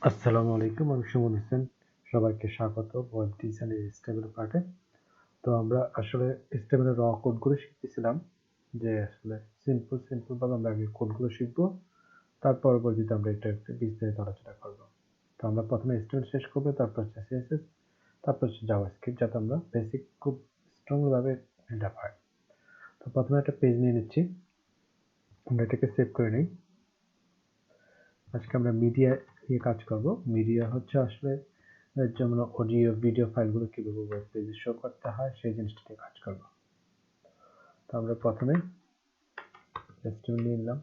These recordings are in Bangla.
আসসালামু আলাইকুম, আমি সুমন হোসেন। সবাইকে স্বাগত ওয়েব ডিজাইনের স্টেবল পার্টে। তো আমরা আসলে স্টেবলের র কোডগুলো শিখতেছিলাম, যে আসলে সিম্পল ভাবে আমরা আগে কোডগুলো শিখবো, তার পরবর্তীতে আমরা এটা একটু বিস্তারিত আলোচনা করবো। তো আমরা প্রথমে স্টেবল শেষ করবো, তারপর হচ্ছে CSS, তারপর হচ্ছে জাভাস্ক্রিপ্ট, যাতে আমরা বেসিক খুব স্ট্রং ভাবে এটা পাই। তো প্রথমে একটা পেজ নিয়ে নিচ্ছি, আমরা এটাকে সেভ করে নিই। আজকে আমরা মিডিয়া নিয়ে কাজ করব। মিডিয়া হচ্ছে আসলে যেমন অডিও ভিডিও ফাইলগুলো কিভাবে ওয়েব পেজে শো করতে হয় সেই জিনিসটা নিয়ে কাজ করব। তো আমরা প্রথমে HTML নিয়ে নিলাম,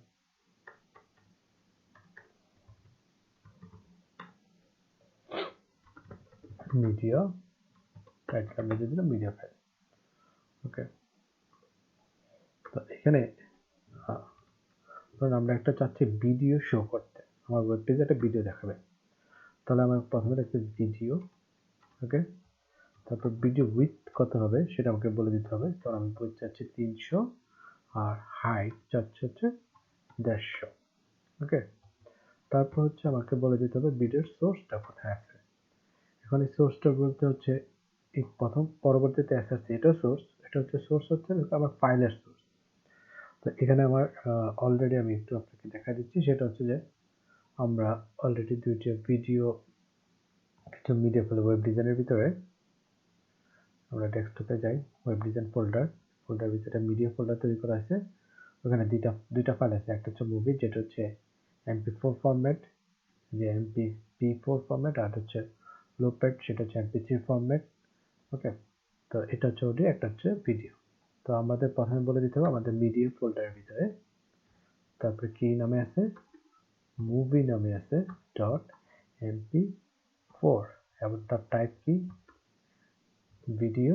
মিডিয়া টাইটেল আমরা দিয়ে দিলাম মিডিয়া ফাইল। ওকে, তো এখানে ধরুন আমরা একটা চাচ্ছি ভিডিও শো করতে, আমার ওয়েব পেজে একটা ভিডিও দেখাবে, তাহলে আমার প্রথমে একটা ভিডিও। ওকে, তারপর ভিডিও উইথ কত হবে সেটা আমাকে বলে দিতে হবে। তো আমি উইথ চাচ্ছি 300 আর হাইট চাচ্ছি হচ্ছে 150। ওকে, তারপর হচ্ছে আমাকে বলে দিতে হবে ভিডিওর সোর্সটা কোথায় আছে। এখন এই সোর্সটা বলতে হচ্ছে এই প্রথম, পরবর্তীতে এসএস, এটা সোর্স, এটা হচ্ছে সোর্স হচ্ছে আমার ফাইলের সোর্স। তো এখানে আমার অলরেডি আমি একটু আপনাকে দেখা দিচ্ছি, সেটা হচ্ছে যে আমরা অলরেডি দুইটা ভিডিও কিছু মিডিয়া ফাইল ওয়েব ডিজাইনের ভিতরে, আমরা ডেস্কটপে যাই, ওয়েব ডিজাইন ফোল্ডার ভিতরে মিডিয়া ফোল্ডার তৈরি করা আছে। ওখানে দুইটা ফাইল আছে, একটা হচ্ছে মুভি যেটা হচ্ছে MP4 ফরম্যাট, যে MP4 ফরম্যাট, আর হচ্ছে লোপেড সেটা হচ্ছে MP3 ফরম্যাট। ওকে, তো এটা হচ্ছে অডিও, একটা হচ্ছে ভিডিও। তো আমাদের প্রথমে বলে দিতে হবে আমাদের মিডিয়া ফোল্ডারের ভিতরে, তারপরে কি নামে আছে, মুভি নামে আছে .mp4, এবং তার টাইপ কি, ভিডিও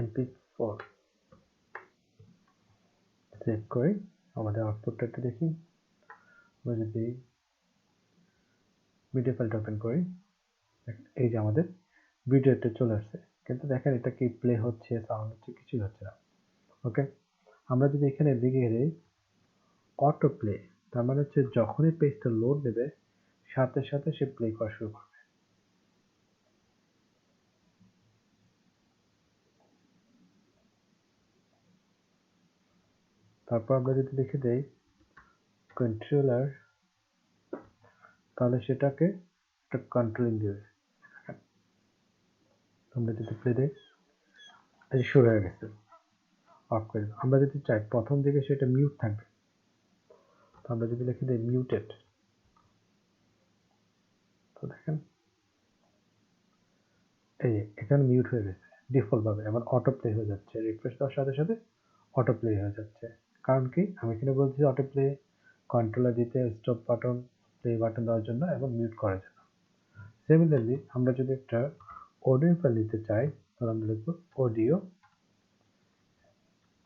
mp4। সেভ করি, আমাদের আউটপুটটা দেখি। আমরা যদি ভিডিও ফাইলটা ওপেন করি, এই যে আমাদের ভিডিওটা চলে আসছে, কিন্তু দেখেন এটা কি প্লে হচ্ছে, সাউন্ড হচ্ছে, কিছুই হচ্ছে না। ওকে, আমরা যদি এখানে লিখে দিই অটো প্লে, তার মানে হচ্ছে যখনই পেজটা লোড দেবে সাথে সাথে সে প্লে করা শুরু করবে। তারপর আমরা যদি লিখে দেই কন্ট্রোলার, তাহলে সেটাকে একটা কন্ট্রোলিং দিবে। আমরা যদি প্লে দেই, এই শুরু হয়ে গেছে, অফ করে। আমরা যদি চাই প্রথম দিকে সেটা মিউট থাকবে, তো আমরা যদি লিখে দিই মিউটেড, তো দেখেন এই এখানে মিউট হয়ে গেছে ডিফল্ট ভাবে, এবার অটো প্লে হয়ে যাচ্ছে, রিফ্রেশ দেওয়ার সাথে সাথে অটো প্লে হয়ে যাচ্ছে। কারণ কি, আমি এখানে বলছি অটো প্লে কন্ট্রোলার দিতে, স্টপ বাটন, প্লে বাটন দেওয়ার জন্য এবং মিউট করার জন্য। সিমিলারলি আমরা যদি একটা অডিও ফাইল নিতে চাই, তাহলে আমরা লিখবো অডিও।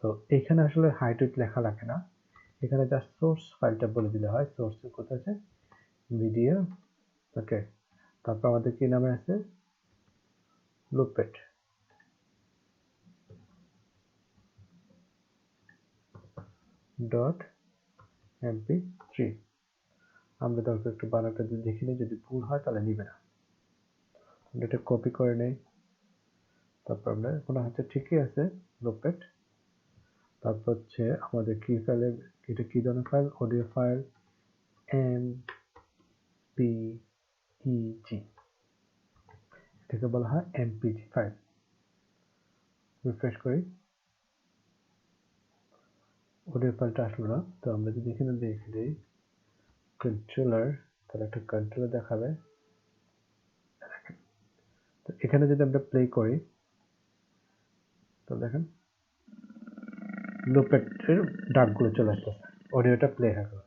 তো এখানে আসলে হাইট উইথ লেখা লাগে না, এখানে জাস্ট সোর্স ফাইলটা বলে দিলে হয়, সোর্স কোথায় আছে, ভিডিও। ওকে, তারপর আমাদের কি নামে আছে, লুপেট .mp3। আমরা দরকার একটু বানানটা যদি দেখে নিই, যদি ভুল হয় তাহলে নিবে না। আমরা এটা কপি করে নেই, তারপর আমরা মনে হচ্ছে ঠিকই আছে লোপেট। তারপর হচ্ছে আমাদের কি ফাইলের, এটা কি ধরনের ফাইল, অডিও ফাইল MPEG, এটাকে বলা হয় MPG ফাইল। রিফ্রেশ করি, অডিও ফাইলটা আসলো না। তো আমরা যদি এখানে দেখে দিই কন্ট্রোলার, তাহলে একটা কন্ট্রোলার দেখাবে। তো এখানে যদি আমরা প্লে করি, তো দেখেন লোপেটের ডাকগুলো চলে আসতেছে, অডিওটা প্লে হয়ে গেল।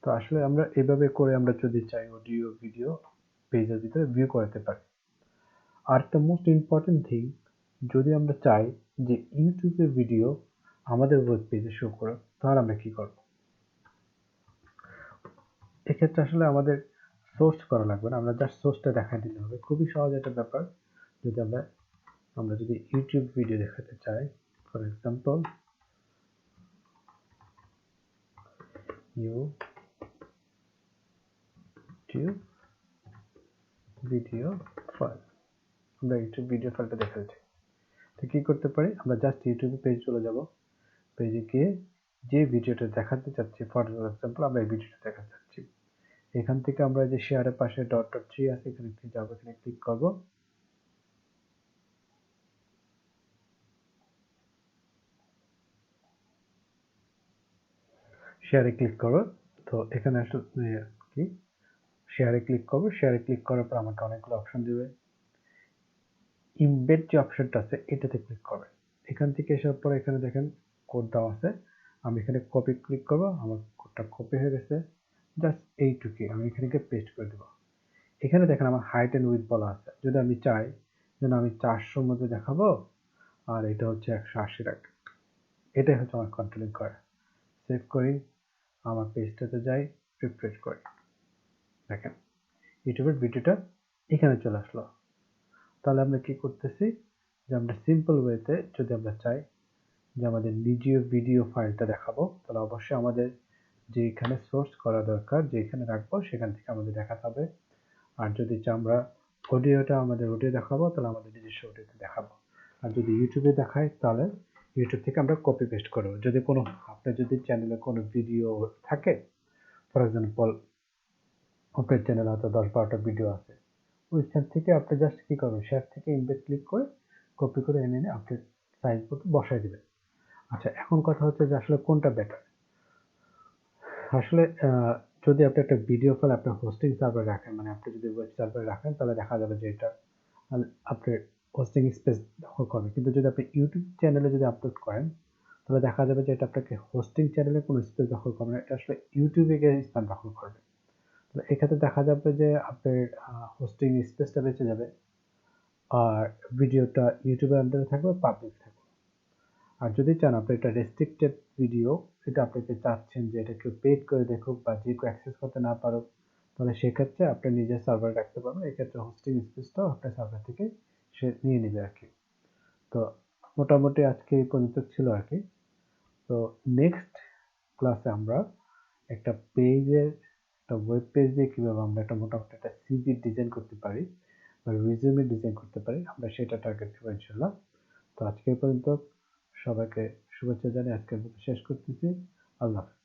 তো আসলে আমরা এভাবে করে আমরা যদি চাই অডিও ভিডিও পেজের ভিতরে ভিউ করতে পারি। আর একটা মোস্ট ইম্পর্টেন্ট থিং, যদি আমরা চাই যে ইউটিউবের ভিডিও আমাদের ওয়েব পেজে শো করে, তাহলে আমরা কি করব। এক্ষেত্রে আসলে আমাদের সোর্স করা লাগবে না, আমরা জাস্ট সোর্সটা দেখা দিলে হবে। খুবই সহজ একটা ব্যাপার। যদি আমরা যদি ইউটিউব ভিডিও দেখাতে চাই, for example YouTube video file. আমরা ইউটিউব ভিডিও ফাইলটা দেখাচ্ছি। তো কি করতে পারি, আমরা জাস্ট ইউটিউবে পেজ চলে যাব, পেজে গিয়ে যে ভিডিওটা দেখাতে চাচ্ছি, ফর এক্সাম্পল আমরা এই ভিডিওটা দেখাতে চাচ্ছি, এখান থেকে আমরা যে শেয়ারের পাশে ডট ডট থ্রি আছে এখানে যাব, এখানে ক্লিক করব, শেয়ারে ক্লিক করব। তো এখানে আসলে কি শেয়ারে ক্লিক করব, শেয়ারে ক্লিক করার পর আমাকে অনেকগুলো অপশন দেবে। ইমবেড যে অপশনটা আছে এটাতে ক্লিক করবেন। এখান থেকে আসার পর এখানে দেখেন কোড দেওয়া আছে, আমি এখানে কপি ক্লিক করব, আমার কোডটা কপি হয়ে গেছে। জাস্ট এইটুকুই আমি এখানে পেস্ট করে দেব। এখানে দেখেন আমার হাইট এন্ড উইডথ বলা আছে, যদি আমি চাই যেন আমি 400 মধ্যে দেখাবো আর এটা হচ্ছে 180 রাখবো, এটাই হচ্ছে আমার কন্ট্রোলিং করা। সেভ করি, আমার পেজটাতে যাই, রিফ্রেশ করি, দেখেন ইউটিউবের ভিডিওটা এখানে চলে আসলো। তাহলে আমরা কি করতেছি যে আমরা সিম্পল ওয়েতে যদি আমরা চাই যে আমাদের নিজীয় ভিডিও ফাইলটা দেখাবো, তাহলে অবশ্যই আমাদের যে এখানে সোর্স করা দরকার, যে এখানে রাখবো সেখান থেকে আমাদের দেখাতে হবে। আর যদি আমরা অডিওটা আমাদের অডিও দেখাবো, তাহলে আমাদের নিজস্ব অডিওতে দেখাবো। আর যদি ইউটিউবে দেখাই তাহলে ইউটিউব থেকে আমরা কপি পেস্ট করবো। যদি কোনো আপনার যদি চ্যানেলে কোনো ভিডিও থাকে, ফর এক্সাম্পল আপনার চ্যানেলে হয়তো 10-12টা ভিডিও আছে, ওইখান থেকে আপনি জাস্ট কি করবেন, শেয়ার থেকে ইমবেড ক্লিক করে কপি করে এনে আপনি সাইজ মতো বসাই দিবেন। আচ্ছা, এখন কথা হচ্ছে যে আসলে কোনটা বেটার। আসলে যদি আপনি একটা ভিডিও ফাইল আপনার হোস্টিং সার্ভারে রাখেন, মানে আপনি যদি ওয়েব সার্ভারে রাখেন, তাহলে দেখা যাবে যে এটা আপনার হোস্টিং স্পেস দখল করবে। কিন্তু যদি আপনি ইউটিউব চ্যানেলে যদি আপলোড করেন, তাহলে দেখা যাবে যে এটা আপনাকে হোস্টিং চ্যানেলে কোনো স্পেস দখল করবে না, এটা আসলে ইউটিউবে গিয়ে স্থান দখল করবে। তাহলে এক্ষেত্রে দেখা যাবে যে আপনার হোস্টিং স্পেসটা বেঁচে যাবে, আর ভিডিওটা ইউটিউবের আন্ডারে থাকবে, পাবলিক থাকবে। আর যদি চান আপনি এটা রেস্ট্রিক্টেড ভিডিও, এটা আপনাকে চাচ্ছেন যে এটা কেউ পেড করে দেখুক বা যে কেউ অ্যাক্সেস করতে না পারুক, তাহলে সেক্ষেত্রে আপনি নিজের সার্ভারে রাখতে পারবেন। এক্ষেত্রে হোস্টিং স্পেসটাও আপনার সার্ভার থেকে সে নিয়ে নেবে আর কি। তো মোটামুটি আজকে এই পর্যন্ত ছিল আর কি। তো নেক্সট ক্লাসে আমরা একটা পেজের, একটা ওয়েব পেজ দিয়ে কীভাবে আমরা একটা মোটামুটি একটা সিভি ডিজাইন করতে পারি বা রিজিউমে ডিজাইন করতে পারি, আমরা সেটা টার্গেট দেবো ইনশাল্লাহ। তো আজকে এই পর্যন্ত, সবাইকে শুভেচ্ছা জানিয়ে আজকের মতো শেষ করতেছি। আল্লাহ হাফেজ।